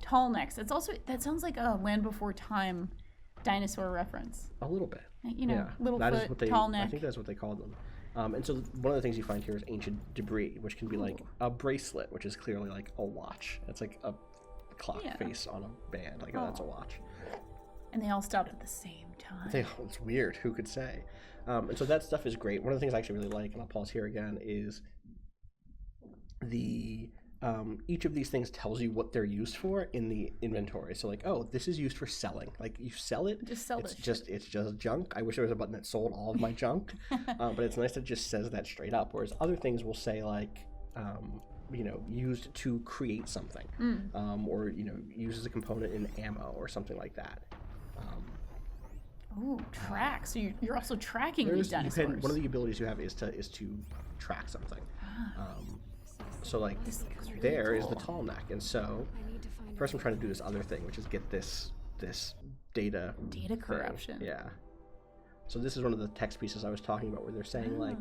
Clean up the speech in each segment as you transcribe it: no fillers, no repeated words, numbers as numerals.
Tallnecks. That sounds like a Land Before Time dinosaur reference. A little bit. You know, yeah. Littlefoot, Tallneck. I think that's what they called them. And so one of the things you find here is ancient debris, which can be like a bracelet, which is clearly like a watch. It's like a clock face on a band. Like, oh, that's a watch. And they all stopped at the same time. It's weird. Who could say? And so that stuff is great. One of the things I actually really like, and I'll pause here again, is the each of these things tells you what they're used for in the inventory. So like, oh, this is used for selling. Like, you sell it. Just sell it. It's just junk. I wish there was a button that sold all of my junk, but it's nice that it just says that straight up. Whereas other things will say like, you know, used to create something, or you know, used as a component in ammo or something like that. Ooh, track. So you're also tracking these dinosaurs. One of the abilities you have is to track something. So like really there cool. is the Tallneck, and so first I'm trying to do this other thing, which is get this data corruption. Yeah. So this is one of the text pieces I was talking about, where they're saying like,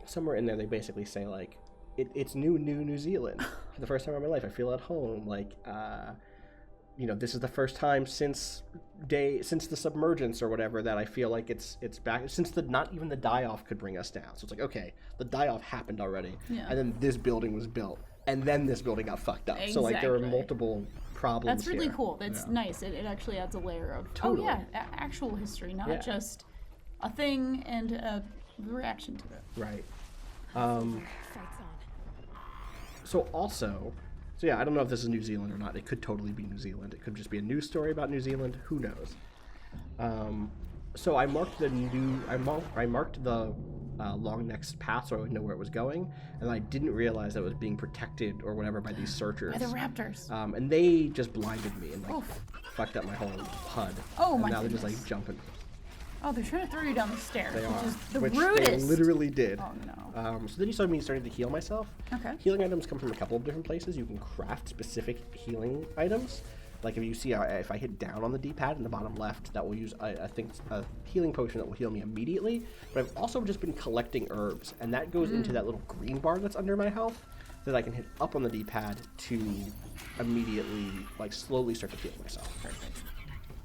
somewhere in there they basically say like, it's New Zealand. For the first time in my life, I feel at home. Like, you know, this is the first time since the submergence or whatever that I feel like it's back, since not even the die-off could bring us down. So it's like, okay, the die-off happened already, and then this building was built, and then this building got fucked up. Exactly. So like there are multiple problems. That's really here. Cool. That's nice. It actually adds a layer of actual history, not just a thing and a reaction to it. Right. So yeah, I don't know if this is New Zealand or not. It could totally be New Zealand. It could just be a news story about New Zealand. Who knows? So I marked the long next path so I would know where it was going, and I didn't realize that it was being protected or whatever by these searchers. By the raptors. And they just blinded me and like fucked up my whole HUD. Oh and my now goodness. They're just like jumping. Oh, they're trying to throw you down the stairs. They are. Which is the which rudest. They literally did. Oh no. So then you saw me starting to heal myself. Okay. Healing items come from a couple of different places. You can craft specific healing items. Like if you see, if I hit down on the D-pad in the bottom left, that will use, I think, a healing potion that will heal me immediately. But I've also just been collecting herbs, and that goes into that little green bar that's under my health that I can hit up on the D-pad to immediately, like, slowly start to heal myself. Perfect.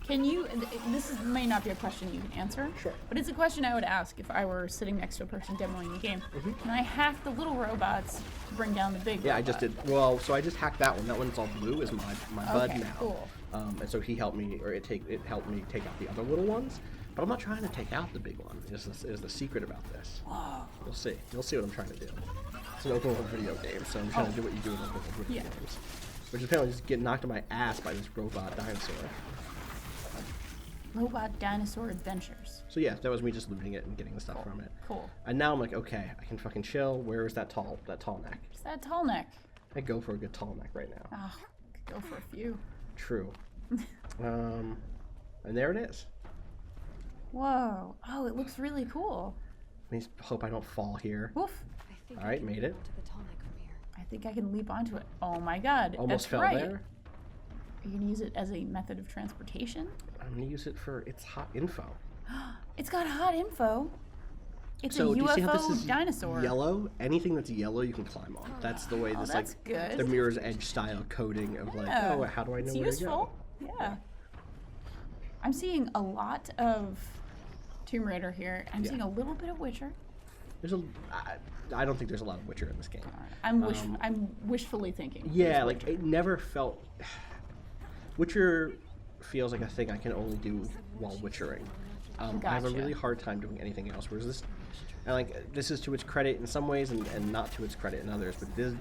Can you, may not be a question you can answer, Sure. But it's a question I would ask if I were sitting next to a person demoing the game. Can I hack the little robots to bring down the big robot? I just did. Well, so I just hacked that one. That one's all blue, is my bud now. Cool. And so he helped me, or it helped me take out the other little ones. But I'm not trying to take out the big one. Is the secret about this. Whoa. You'll see. You'll see what I'm trying to do. It's an open world video game, so I'm trying to do what you do in open world video games. Which is apparently just get knocked on my ass by this robot dinosaur. Robot Dinosaur Adventures. So yeah, that was me just looting it and getting the stuff from it. Cool. And now I'm like, okay, I can fucking chill. Where is that Tallneck? It's that Tallneck. I go for a good Tallneck right now. Oh, could go for a few. True. And there it is. Whoa. Oh, it looks really cool. I hope I don't fall here. Woof. All right, made it. I think I can leap onto it. Oh my god. Almost fell right. there. Are you going to use it as a method of transportation? I'm going to use it for its hot info. It's got hot info. It's so a do you see how this UFO is dinosaur. Yellow? Anything that's yellow you can climb on. That's the way this that's good. The Mirror's Edge style coding of like, oh, how do I know where to go? Yeah. I'm seeing a lot of Tomb Raider here. I'm seeing a little bit of Witcher. I don't think there's a lot of Witcher in this game. I'm wishfully thinking. Yeah, like it never felt. Witcher feels like a thing I can only do while witchering. I have a really hard time doing anything else. Whereas this is to its credit in some ways and not to its credit in others. But this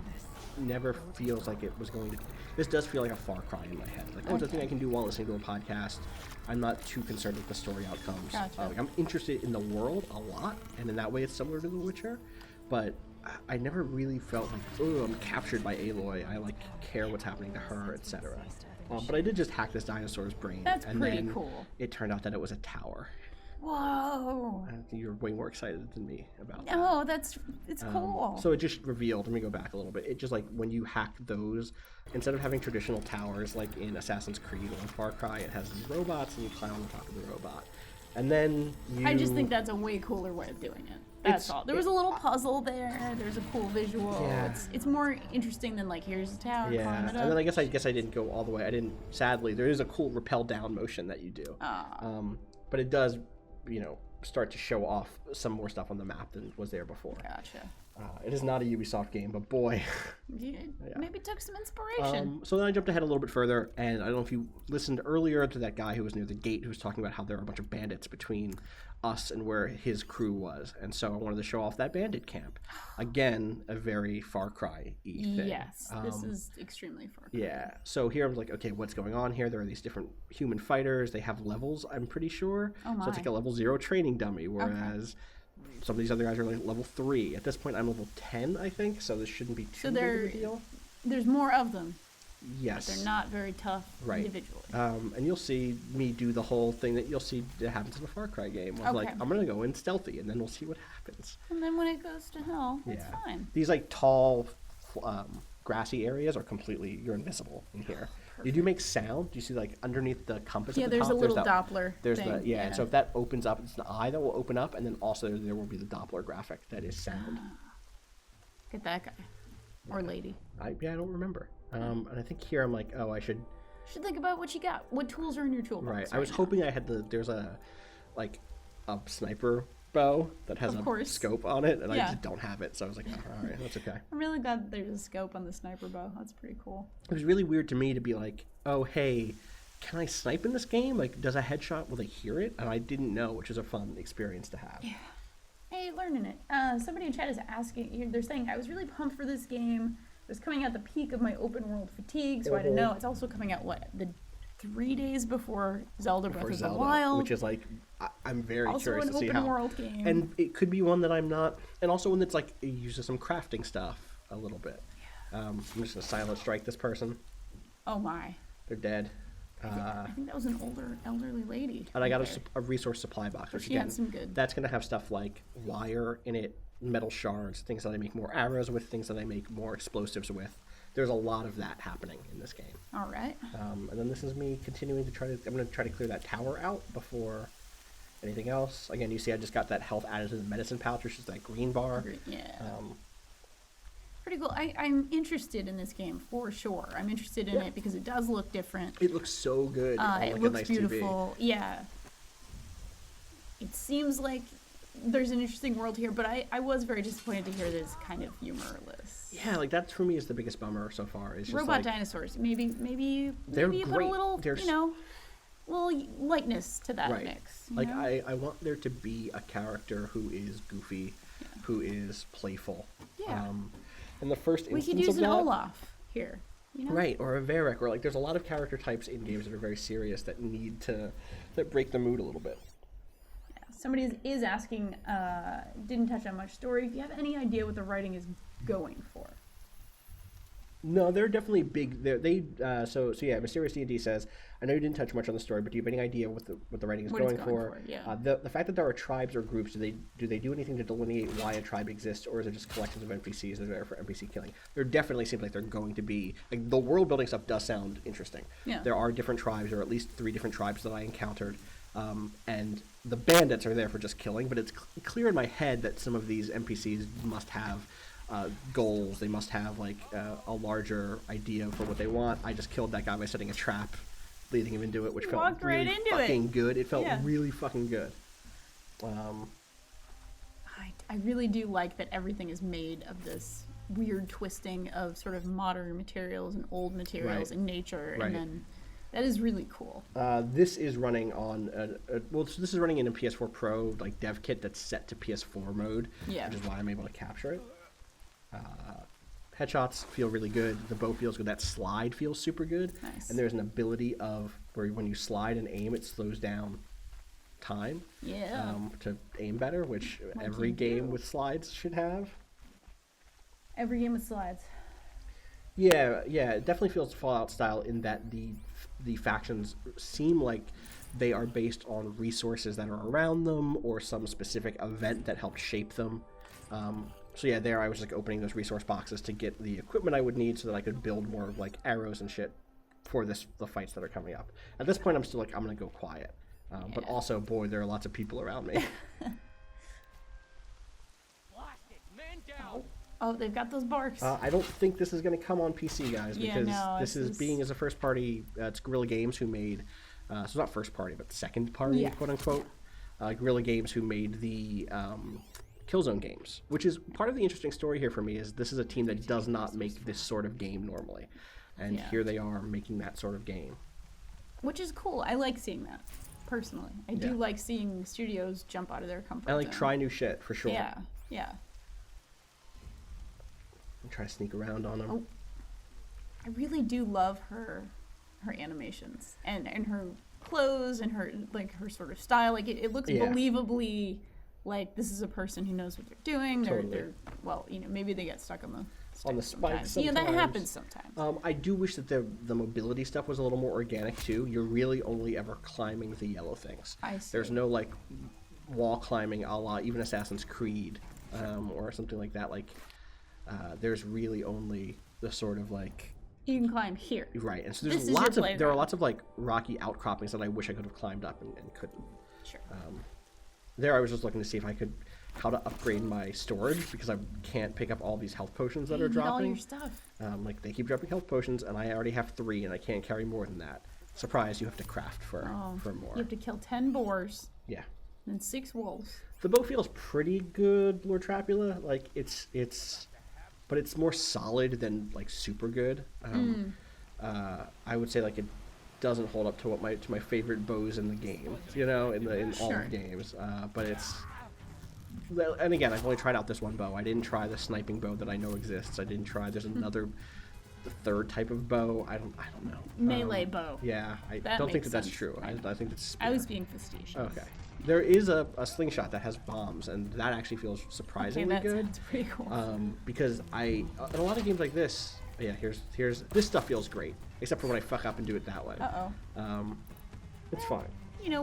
never feels like it was going to. This does feel like a Far Cry in my head. Like, it's a thing I can do while listening to a podcast. I'm not too concerned with the story outcomes. Gotcha. I'm interested in the world a lot, and in that way, it's similar to The Witcher. But I never really felt like, oh, I'm captured by Aloy. I like care what's happening to her, etc. But I did just hack this dinosaur's brain. That's and pretty then cool. It turned out that it was a tower. Whoa. You're way more excited than me about that. No, it's cool. So it just revealed, let me go back a little bit, it just like when you hack those, instead of having traditional towers like in Assassin's Creed or in Far Cry, it has these robots and you climb on the top of the robot. And then I just think that's a way cooler way of doing it. That's all. There was a little puzzle there. There's a cool visual. Yeah. It's more interesting than like here's a tower. Yeah, Climb it up. and then I guess I didn't go all the way. I didn't. Sadly, there is a cool rappel down motion that you do. But it does, start to show off some more stuff on the map than was there before. Gotcha. It is not a Ubisoft game, but boy. Maybe took some inspiration. So then I jumped ahead a little bit further, and I don't know if you listened earlier to that guy who was near the gate who was talking about how there are a bunch of bandits between us and where his crew was. And so I wanted to show off that bandit camp. Again, a very Far Cry-y thing. Yes, this is extremely Far Cry. Yeah. So here I'm like, okay, what's going on here? There are these different human fighters. They have levels, I'm pretty sure. Oh my. So it's like a level 0 training dummy, whereas some of these other guys are like level 3. At this point, I'm level 10, I think, so this shouldn't be too big of a deal. There's more of them. Yes. But they're not very tough individually. And you'll see me do the whole thing that you'll see that happens in a Far Cry game. I'm like, I'm going to go in stealthy, and then we'll see what happens. And then when it goes to hell, it's fine. These, like, tall, grassy areas are completely, you're invisible in here. Perfect. You do make sound. Do you see, like, underneath the compass at the top? There's a little Doppler There's thing. And so if that opens up, it's the eye that will open up, and then also there will be the Doppler graphic that is sound. Get that guy. Or lady. I don't remember. And I think here I'm like, oh, I should think about what you got. What tools are in your toolbox? Right. I was hoping I had there's a sniper bow that has a scope on it, and I just don't have it. So I was like, oh, all right, that's okay. I'm really glad that there's a scope on the sniper bow. That's pretty cool. It was really weird to me to be like, oh, hey, can I snipe in this game? Like, does a headshot, will they hear it? And I didn't know, which is a fun experience to have. Yeah. Hey, learning it. Somebody in chat is asking, they're saying, I was really pumped for this game. It was coming at the peak of my open world fatigue, so I didn't know. It's also coming out, the 3 days before Zelda Breath of the Wild. Which is like, I'm very curious to see how. Also an open world game. And it could be one that I'm not, and also one that's like, it uses some crafting stuff a little bit. Yeah. I'm just going to silent strike this person. Oh my. They're dead. I think that was an elderly lady. And I got a resource supply box, which again, had some good. That's going to have stuff like wire in it, metal shards, things that I make more arrows with, things that I make more explosives with. There's a lot of that happening in this game. All right. And then this is me continuing to I'm going to try to clear that tower out before anything else. Again, you see I just got that health added to the medicine pouch, which is that green bar. Yeah. Pretty cool. I'm interested in this game for sure. I'm interested in it because it does look different. It looks so good. It looks beautiful. TV. Yeah. It seems like there's an interesting world here, but I was very disappointed to hear that it's kind of humorless. Yeah, like that for me is the biggest bummer so far. It's just robot dinosaurs. Maybe you put a little, little lightness to that mix. Like I want there to be a character who is goofy, who is playful. Yeah. And the first instance we could use an Olaf here. Right, or a Varric, or like there's a lot of character types in games that are very serious that need that break the mood a little bit. Somebody is asking, didn't touch on much story. If you have any idea what the writing is going for? No, they're definitely big. So yeah. Mysterious D&D says, I know you didn't touch much on the story, but do you have any idea what the writing is going for? Yeah. The fact that there are tribes or groups, do they do anything to delineate why a tribe exists, or is it just collections of NPCs that are there for NPC killing? There definitely seems like they're going to be the world building stuff does sound interesting. Yeah. There are different tribes, or at least 3 different tribes that I encountered. And the bandits are there for just killing, but it's clear in my head that some of these NPCs must have goals. They must have a larger idea for what they want. I just killed that guy by setting a trap, leading him into it, which felt really fucking good. It felt really fucking good. I really do like that everything is made of this weird twisting of sort of modern materials and old materials in nature, and then that is really cool. This is running on this is running in a PS4 Pro dev kit that's set to PS4 mode, which is why I'm able to capture it. Headshots feel really good. The bow feels good. That slide feels super good. Nice. And there's an ability of where when you slide and aim, it slows down time. Yeah. To aim better, which every game with slides should have. Every game with slides. Yeah, it definitely feels Fallout style in that the factions seem like they are based on resources that are around them or some specific event that helped shape them. So yeah, there I was opening those resource boxes to get the equipment I would need so that I could build more arrows and shit for the fights that are coming up. At this point, I'm still I'm gonna go quiet. But also, boy, there are lots of people around me. Oh, they've got those barks. I don't think this is going to come on PC, guys, because this is being as a first party. It's Guerilla Games who made, so it's not first party, but second party, quote unquote. Guerilla Games who made the Killzone games, which is part of the interesting story here for me. Is this is a team that does not make this sort of game normally, and here they are making that sort of game, which is cool. I like seeing that personally. I do like seeing studios jump out of their comfort and like zone. try new shit for sure. Yeah. And try to sneak around on them. Oh, I really do love her animations and her clothes and her sort of style. Like it looks believably like this is a person who knows what they're doing. Totally. They're well, maybe they get stuck on the spikes sometimes. Yeah, that happens sometimes. I do wish that the mobility stuff was a little more organic too. You're really only ever climbing the yellow things. I see. There's no like wall climbing a la even Assassin's Creed or something like that. Like there's really only the sort of like you can climb here. Right, and so there are lots of like rocky outcroppings that I wish I could have climbed up and couldn't. Sure. There I was just looking to see if I could how to upgrade my storage because I can't pick up all these health potions that are dropping. All your stuff. Like they keep dropping health potions, and I already have 3, and I can't carry more than that. Surprise! You have to craft for more. You have to kill 10 boars. Yeah. And 6 wolves. The bow feels pretty good, Lord Trapula. Like it's, but it's more solid than like super good. I would say like it doesn't hold up to my favorite bows in the game. In all the games. But it's. And again, I've only tried out this one bow. I didn't try the sniping bow that I know exists. I didn't try. There's another, the third type of bow. I don't know. Melee bow. Yeah, I don't think that's true. I think it's. Spear. I was being facetious. Okay, there is a slingshot that has bombs, and that actually feels surprisingly good. That's pretty cool. Because in a lot of games like this, here's this stuff feels great, except for when I fuck up and do it that way. It's fine.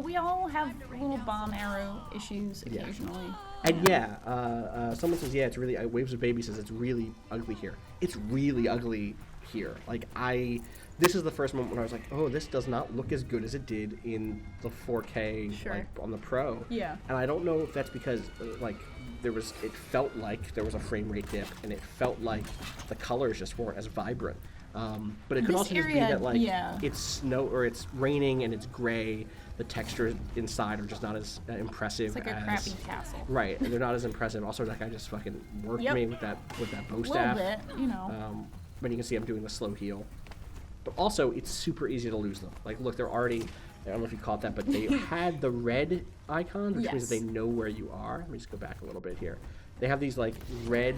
We all have little bomb arrow issues occasionally. And someone says, it's really, Waves of Baby says it's really ugly here. It's really ugly here. Like this is the first moment when I was like, oh, this does not look as good as it did in the 4K like on the Pro. Yeah. And I don't know if that's because it felt like there was a frame rate dip, and it felt like the colors just weren't as vibrant. But it could also just be that it's snow or it's raining and it's gray. The textures inside are just not as impressive. It's like a crappy castle. Right, and they're not as impressive. Also, that guy just fucking worked me with that bow staff. A little bit, But you can see I'm doing the slow heal. But also, it's super easy to lose them. Like, look, they're already. I don't know if you caught that, but they had the red icon, which means that they know where you are. Let me just go back a little bit here. They have these like red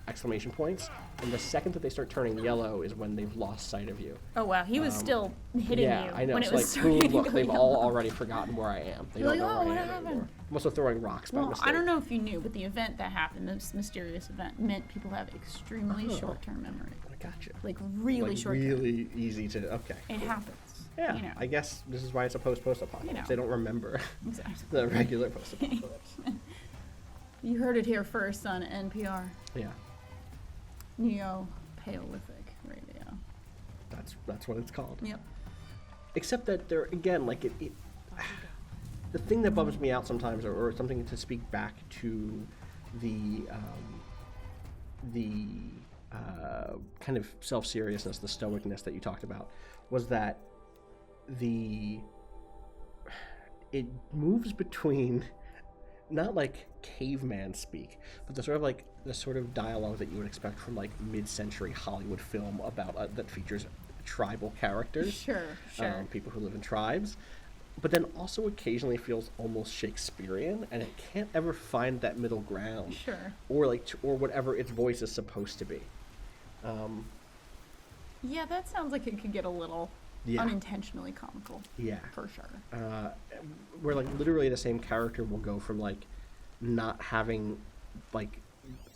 exclamation points, and the second that they start turning yellow is when they've lost sight of you. Oh wow, he was still hitting you. Yeah, I know. When It's it was like, boom, look, they've yellow. all already forgotten where I am. They don't know what where I am happened? anymore. I'm also throwing rocks by mistake. I don't know if you knew, but the event that happened, this mysterious event, meant people have extremely short-term memory. I gotcha. Like really short-term. Really easy to. Okay. It happens. Yeah, I guess this is why it's a post-apocalypse. They don't remember the regular post-apocalypse. You heard it here first on NPR. Yeah. Neo-Paleolithic radio. That's what it's called. Yep. Except that there again, like it the thing that bums me out sometimes, or something to speak back to the kind of self-seriousness, the stoicness that you talked about, was that it moves between not like caveman speak, but the sort of dialogue that you would expect from like mid-century Hollywood film about that features tribal characters. Sure. People who live in tribes, but then also occasionally feels almost Shakespearean, and it can't ever find that middle ground. Sure. Or whatever its voice is supposed to be. Yeah, that sounds like it could get a little unintentionally comical. Yeah. For sure. Where like literally the same character will go from like not having like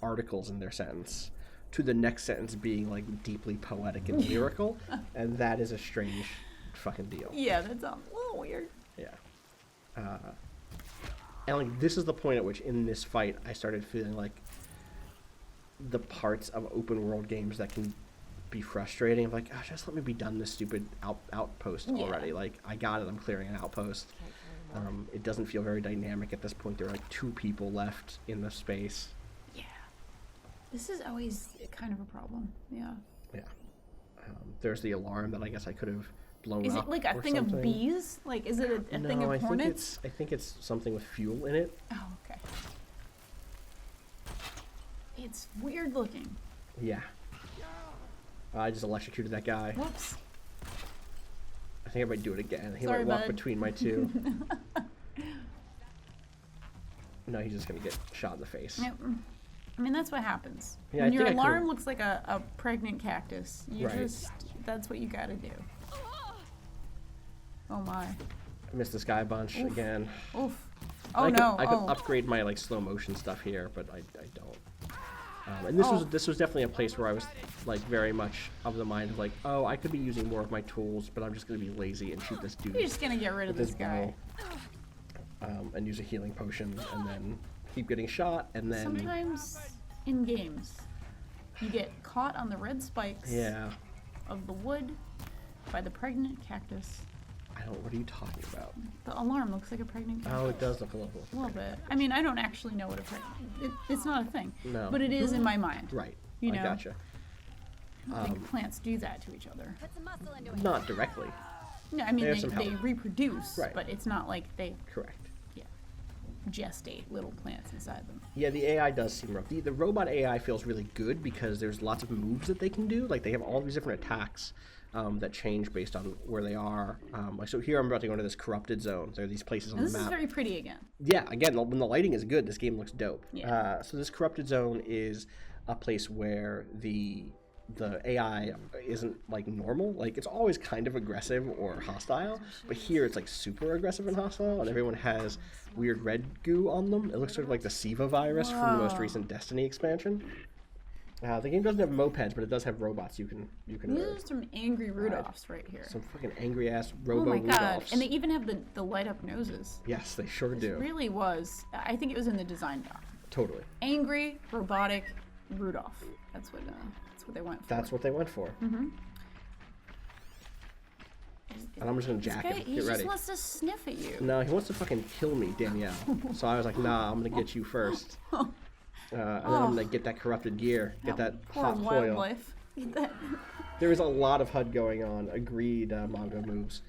articles in their sentence to the next sentence being like deeply poetic and lyrical, and that is a strange fucking deal. Yeah, that sounds a little weird. Yeah. And like this is the point at which in this fight I started feeling like the parts of open world games that can be frustrating. I'm like, oh, just let me be done this stupid outpost already. Like, I got it. I'm clearing an outpost. It doesn't feel very dynamic at this point. There are like 2 people left in the space. Yeah. This is always kind of a problem. Yeah. Yeah. There's the alarm that I guess I could have blown up. Is it like a thing of bees? Like, is it a thing of hornets? I think it's something with fuel in it. Oh, okay. It's weird looking. Yeah. I just electrocuted that guy. Whoops. I think I might do it again. He Sorry, might walk bud. between my 2. No, he's just gonna get shot in the face. Yep. I mean, that's what happens. Yeah, when I your think alarm looks like a pregnant cactus, you just, that's what you gotta do. Oh my. I missed this guy a bunch again. Oof. Oh I no. I could upgrade my like slow motion stuff here, but I don't. And this was definitely a place where I was like very much of the mind of like, oh, I could be using more of my tools, but I'm just gonna be lazy and shoot this dude. You're just gonna get rid of with this guy. bow, and use a healing potion, and then keep getting shot, and then Sometimes in games, you get caught on the red spikes of the wood by the pregnant cactus. What are you talking about? The alarm looks like a pregnant cactus. Oh, it does look a little bit. I mean, I don't actually know what a pregnant. It's not a thing. No. But it is in my mind. Right. You know. I gotcha. I don't think plants do that to each other. Put some muscle into it. Not directly. No, I mean They have they some help. reproduce, Right. but it's not like they Correct. gestate little plants inside them. Yeah, the AI does seem rough. The robot AI feels really good because there's lots of moves that they can do. Like, they have all these different attacks that change based on where they are. Like, so here I'm about to go into this corrupted zone. There are these places on And the this map. is very pretty again. Yeah, again, when the lighting is good, this game looks dope. Yeah. So this corrupted zone is a place where the AI isn't like normal. Like, it's always kind of aggressive or hostile, but here it's like super aggressive and hostile, and everyone has weird red goo on them. It looks sort of like the Siva virus from the most recent Destiny expansion. The game doesn't have mopeds, but it does have robots you can These ride. are some angry Rudolphs right here. Some fucking angry ass Oh robo my god! Rudolphs. And they even have the light up noses. Yes, they sure It do. really was. I think it was in the design doc. Totally. Angry, robotic, Rudolph. That's what they went for. That's what they went for. Mm-hmm. And I'm just gonna jack him. He Get ready. just wants to sniff at you. No, he wants to fucking kill me, Danielle. So I was like, nah, I'm gonna get you first. And then I'm gonna get that corrupted gear, get that Poor hot foil. wildlife. Get that. There is a lot of HUD going on. Agreed, manga moves.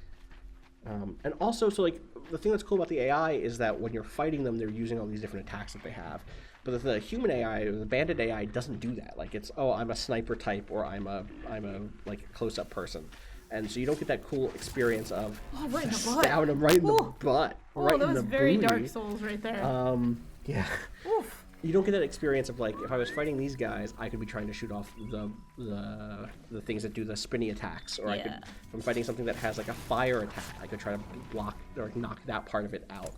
And also, so like, the thing that's cool about the AI is that when you're fighting them, they're using all these different attacks that they have. But the human AI, or the Bandit AI, doesn't do that. Like, it's, oh, I'm a sniper type, or I'm a like close-up person. And so you don't get that cool experience of Right in the butt. stabbing him right in the Ooh. butt, Oh, right that in was the very booty. Dark Souls right there. Yeah. Oof. You don't get that experience of like, if I was fighting these guys, I could be trying to shoot off the things that do the spinny attacks, or I could, if I'm fighting something that has like a fire attack, I could try to block or knock that part of it out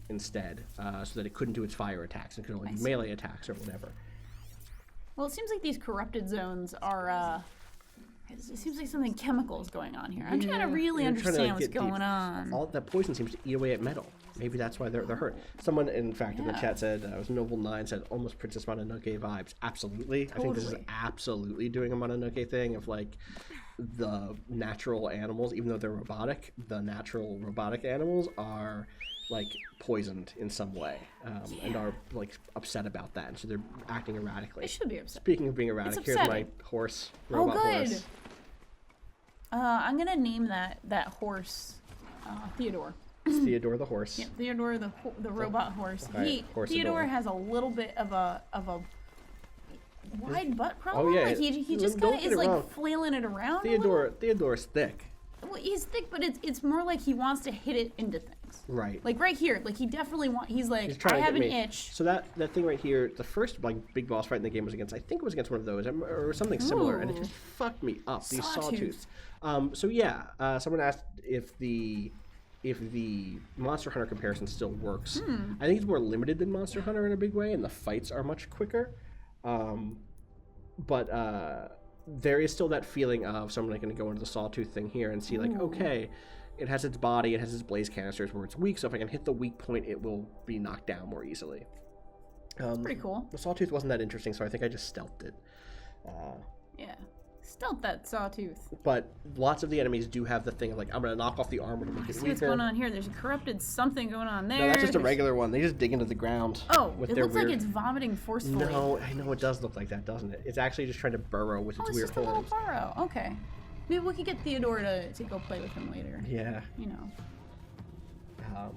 instead, so that it couldn't do its fire attacks and could only do melee attacks or whatever. Well, it seems like these corrupted zones are. It seems like something chemical is going on here. I'm trying to really You're trying to, understand like, what's get deep. going on. All that poison seems to eat away at metal. Maybe that's why they're hurt. Someone, in fact, in the chat said, it was Noble9 said, almost Princess Mononoke vibes. Absolutely. I think this is absolutely doing a Mononoke thing of like the natural animals, even though they're robotic, the natural robotic animals are like poisoned in some way and are like upset about that, and so they're acting erratically. They should be upset. Speaking of being erratic, here's my horse, robot horse. I'm gonna name that horse Theodore. It's Theodore the horse. Yeah, Theodore the robot horse. Theodore has a little bit of a wide butt problem. Oh yeah, like he just kind of is like flailing it around. Theodore's thick. Well, he's thick, but it's more like he wants to hit it into things. Right. Like right here, like he definitely he's like, trying I to have an get me. itch. So that thing right here, the first like big boss fight in the game was against, I think it was against one of those or something similar, and it just fucked me up. These sawtooths. So yeah, someone asked if the Monster Hunter comparison still works. I think it's more limited than Monster Hunter in a big way, and the fights are much quicker. But there is still that feeling of someone going to go into the sawtooth thing here and see like, okay, it has its body, it has its blaze canisters where it's weak, so if I can hit the weak point, it will be knocked down more easily. Pretty cool. The sawtooth wasn't that interesting, so I think I just stealthed it. Yeah. Stealth that sawtooth. But lots of the enemies do have the thing of like, I'm gonna knock off the armor to make it See what's weaker. going on here. There's a corrupted something going on there. No, that's just a There's- regular one. They just dig into the ground. Oh, with it their looks weird... like it's vomiting forcefully. No, I know it does look like that, doesn't it? It's actually just trying to burrow with its it's weird just a little holes. burrow. Okay. Maybe we could get Theodore to go play with him later. Yeah. You know. I'm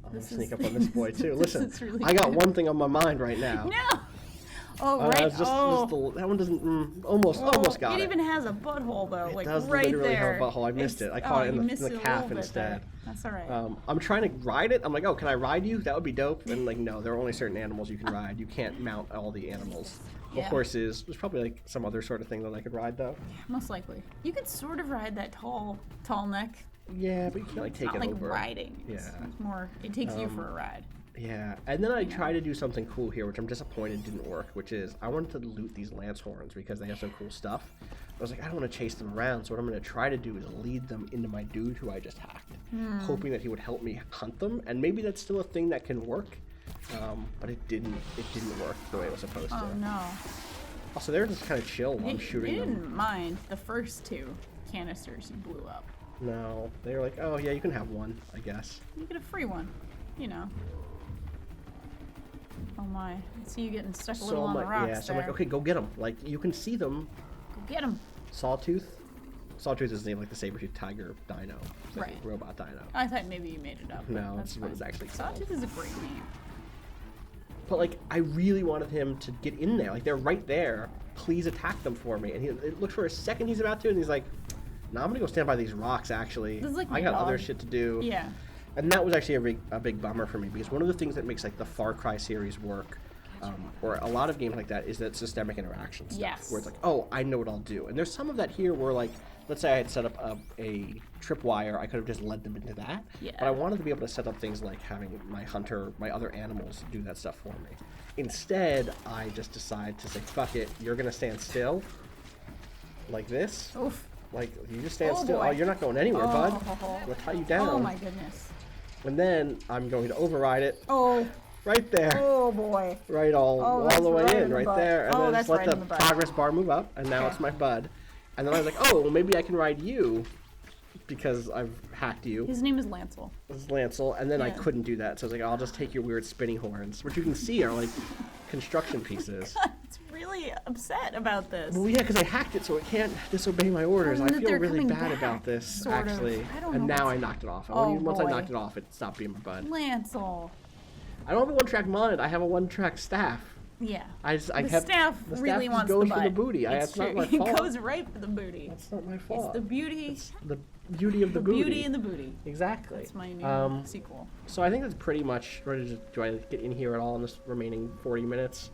gonna This sneak is- up on this boy too. this Listen, is really I got good. one thing on my mind right now. No! Oh, right. Just that one doesn't. Almost got it. It even has a butthole, though. It like, does right literally there. have a butthole. I missed it. I caught it you in missed the it a calf little bit instead. there. That's all right. I'm trying to ride it. I'm like, oh, can I ride you? That would be dope. And like, no, there are only certain animals you can ride. You can't mount all the animals. Yeah. Horses. There's probably like some other sort of thing that I could ride though. Most likely. You could sort of ride that tall neck. Yeah, but you can't like It's take not it like over. riding. Yeah. It's more, it takes you for a ride. Yeah, and then I tried to do something cool here, which I'm disappointed didn't work, which is I wanted to loot these lance horns because they have some cool stuff. I was like, I don't want to chase them around, so what I'm going to try to do is lead them into my dude who I just hacked, hoping that he would help me hunt them, and maybe that's still a thing that can work, but it didn't work the way it was supposed to. Oh, no. Also, they're just kind of chill while I'm shooting They them. didn't mind the first two canisters you blew up. No, they were like, oh yeah, you can have one, I guess. You get a free one, you know. Oh my, I see you getting stuck a little on the rocks yeah, so I'm like, there. okay, go get them. Like, you can see them. Go get him. Sawtooth. Sawtooth is named like the saber-tooth tiger dino. It's like Right. a robot dino. I thought maybe you made it up. but No, that's it's what it's fine. actually called. Sawtooth is a great name. But like, I really wanted him to get in there. Like, they're right there. Please attack them for me. And it looked for a second he's about to, and he's like, no, I'm gonna go stand by these rocks, actually. This is like I my got other dog. shit to do. Yeah. And that was actually a big bummer for me, because one of the things that makes like the Far Cry series work, or a lot of games like that, is that systemic interaction stuff. Yes. Where it's like, oh, I know what I'll do. And there's some of that here where like, let's say I had set up a tripwire, I could have just led them into that. Yeah. But I wanted to be able to set up things like having my hunter, my other animals do that stuff for me. Instead, I just decide to say, fuck it, you're gonna stand still, like this. Oof. Like, you just stand Oh, still. boy. Oh, you're not going anywhere, bud. Oh. I'm gonna tie you down. Oh my goodness. And then I'm going to override it Oh. right there. Oh boy. Right all that's the way right in in, the right butt. there. And Oh, then that's just let right the in the butt. progress bar move up, and now Okay. it's my bud. And then I was like, oh, well, maybe I can ride you because I've hacked you. His name is Lancel. This is Lancel. And then I Yeah. couldn't do that. So I was like, I'll just take your weird spinning horns, which you can see are like construction pieces. It's really upset about this. Well, yeah, because I hacked it, so it can't disobey my orders. Well, I that feel they're really coming bad back, about this, sort of. actually. I don't And know now what's- I knocked it off. Oh, Once I boy. knocked it off, it stopped being my bud. Lancel. I don't have a one-track mod. I have a one-track staff. Yeah. I The kept staff the staff really just wants goes the for butt. the booty. It's It's not true. my fault. It goes right for the booty. That's not my fault. It's the beauty. It's the beauty of the booty. Beauty and the booty. Exactly. That's my new sequel. So I think that's pretty much. Do I get in here at all in this remaining 40 minutes?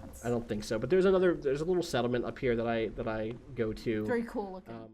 That's I don't think so. But there's a little settlement up here that I go to. very cool looking.